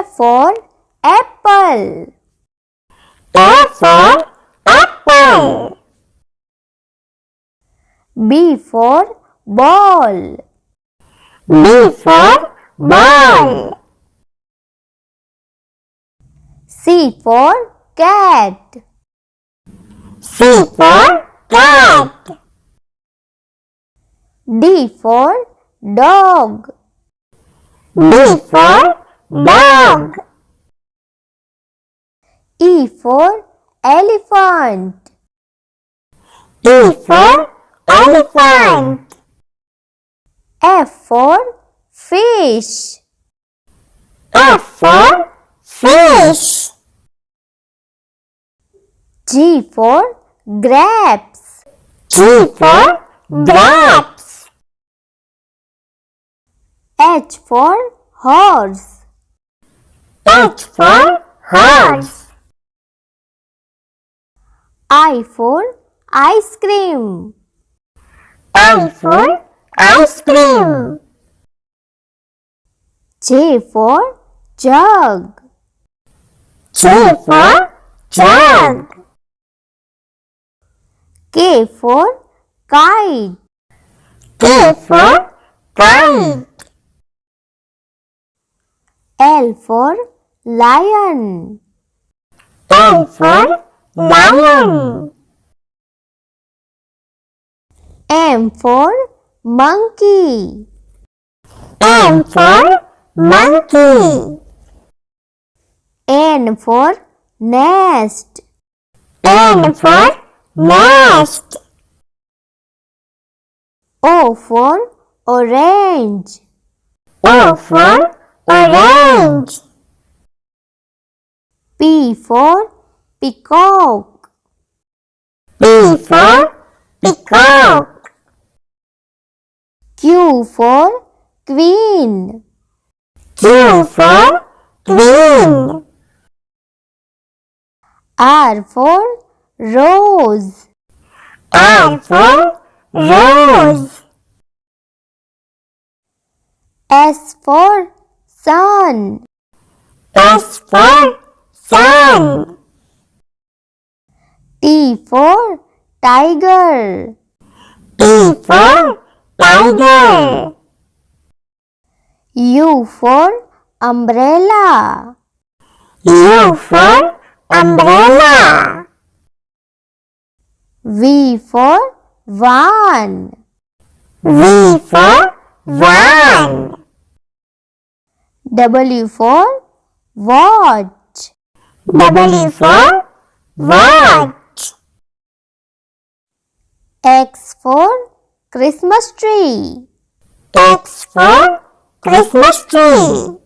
for apple. A for apple. B for ball. B for ball. C for cat. C for cat. D for dog. D for dog. E for elephant. E for elephant. F for fish. F for fish. G for grapes. G for grapes. H for horse. H for horse. I for ice cream. I for ice cream. J for jug. J for jug. K for kite. K for kite. L for lion. L for lion. M for monkey. M for monkey. N for nest. N for nest. O for orange. O for orange. P for peacock. P for peacock. Q for queen. Q for queen. R for rose. R for rose. S for sun. S for sun. T for tiger. T for tiger. U for umbrella. U for umbrella. V for van. V for van. W for watch. W for watch. X for Christmas tree. X for Christmas tree.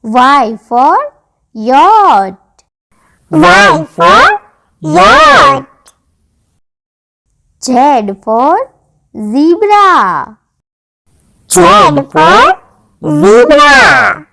Y for yacht. Y for yacht. Z for zebra. Z for zebra.